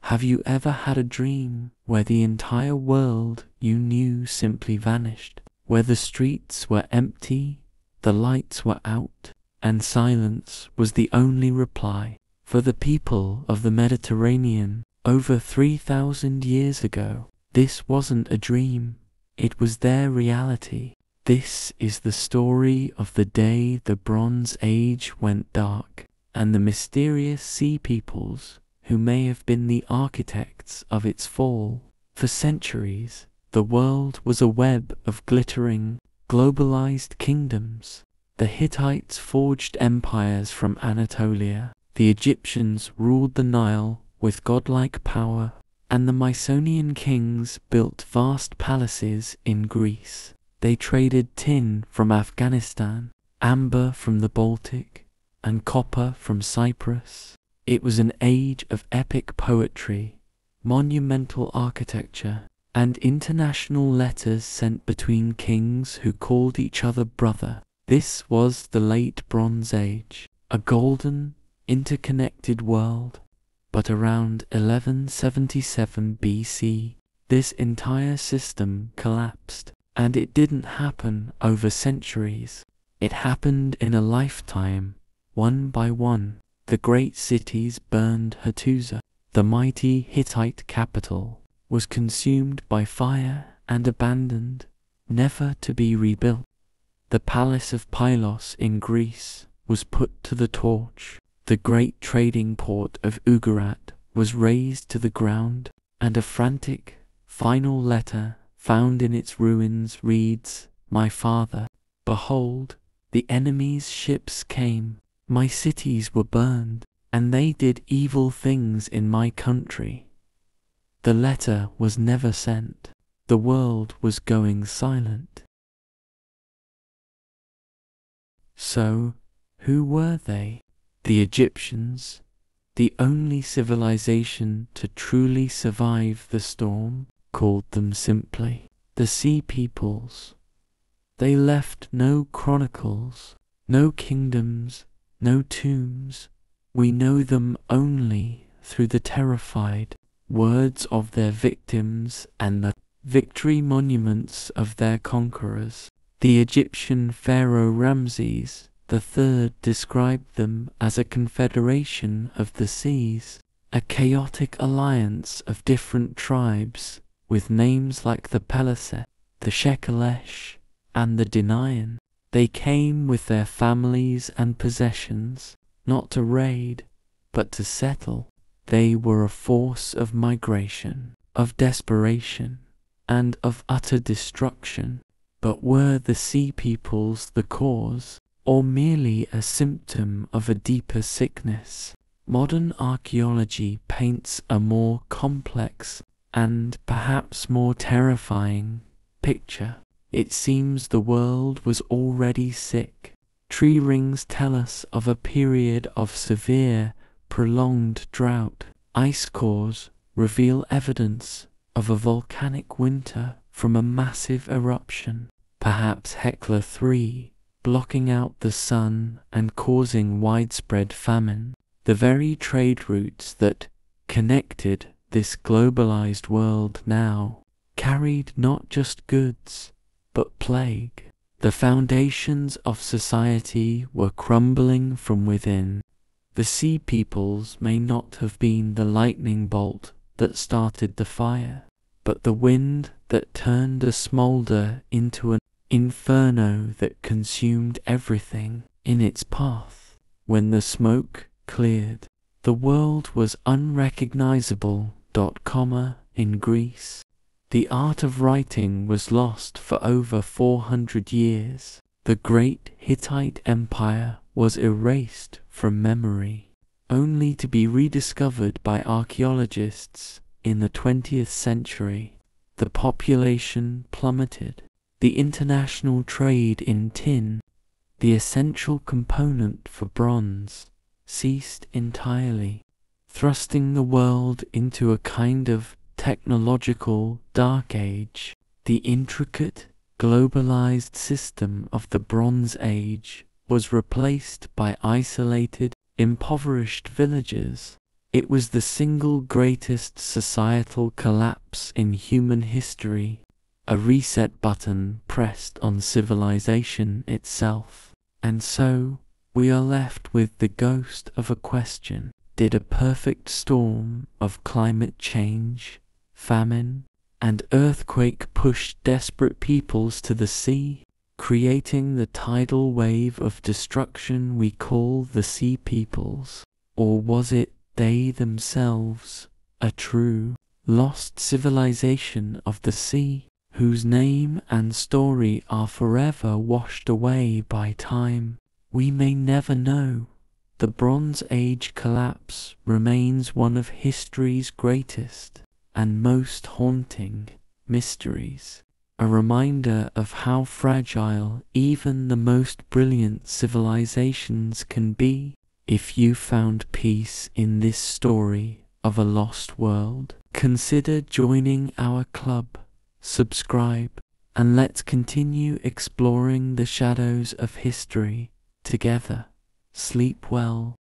Have you ever had a dream where the entire world you knew simply vanished, where the streets were empty, the lights were out, and silence was the only reply? For the people of the Mediterranean over 3,000 years ago, this wasn't a dream, it was their reality. This is the story of the day the Bronze Age went dark, and the mysterious sea peoples who may have been the architects of its fall. For centuries, the world was a web of glittering, globalized kingdoms. The Hittites forged empires from Anatolia, the Egyptians ruled the Nile with godlike power, and the Mycenaean kings built vast palaces in Greece. They traded tin from Afghanistan, amber from the Baltic, and copper from Cyprus. It was an age of epic poetry, monumental architecture, and international letters sent between kings who called each other brother. This was the late Bronze Age, a golden, interconnected world. But around 1177 BC, this entire system collapsed. And it didn't happen over centuries. It happened in a lifetime, one by one. The great cities burned. Hattusa, the mighty Hittite capital, was consumed by fire and abandoned, never to be rebuilt. The palace of Pylos in Greece was put to the torch. The great trading port of Ugarit was razed to the ground, and a frantic, final letter found in its ruins reads, "My father, behold, the enemy's ships came, my cities were burned, and they did evil things in my country." The letter was never sent. The world was going silent. So, who were they? The Egyptians, the only civilization to truly survive the storm, called them simply the Sea Peoples. They left no chronicles, no kingdoms, no tombs. We know them only through the terrified words of their victims and the victory monuments of their conquerors. The Egyptian pharaoh Ramses III described them as a confederation of the seas, a chaotic alliance of different tribes, with names like the Peliset, the Shekelesh, and the Denaian. They came with their families and possessions, not to raid, but to settle. They were a force of migration, of desperation, and of utter destruction. But were the Sea Peoples the cause, or merely a symptom of a deeper sickness? Modern archaeology paints a more complex and perhaps more terrifying picture. It seems the world was already sick. Tree rings tell us of a period of severe, prolonged drought. Ice cores reveal evidence of a volcanic winter from a massive eruption, perhaps Hekla III, blocking out the sun and causing widespread famine. The very trade routes that connected this globalized world now carried not just goods, but plague. The foundations of society were crumbling from within. The Sea Peoples may not have been the lightning bolt that started the fire, but the wind that turned a smolder into an inferno that consumed everything in its path. When the smoke cleared, the world was unrecognizable. In Greece, the art of writing was lost for over 400 years. The great Hittite Empire was erased from memory, only to be rediscovered by archaeologists in the 20th century. The population plummeted. The international trade in tin, the essential component for bronze, ceased entirely, thrusting the world into a kind of technological dark age. The intricate, globalized system of the Bronze Age was replaced by isolated, impoverished villages. It was the single greatest societal collapse in human history, a reset button pressed on civilization itself. And so, we are left with the ghost of a question. Did a perfect storm of climate change, famine, and earthquake push desperate peoples to the sea, creating the tidal wave of destruction we call the Sea Peoples? Or was it they themselves, a true, lost civilization of the sea, whose name and story are forever washed away by time? We may never know. The Bronze Age collapse remains one of history's greatest and most haunting mysteries, a reminder of how fragile even the most brilliant civilizations can be. If you found peace in this story of a lost world, consider joining our club, subscribe, and let's continue exploring the shadows of history together. Sleep well.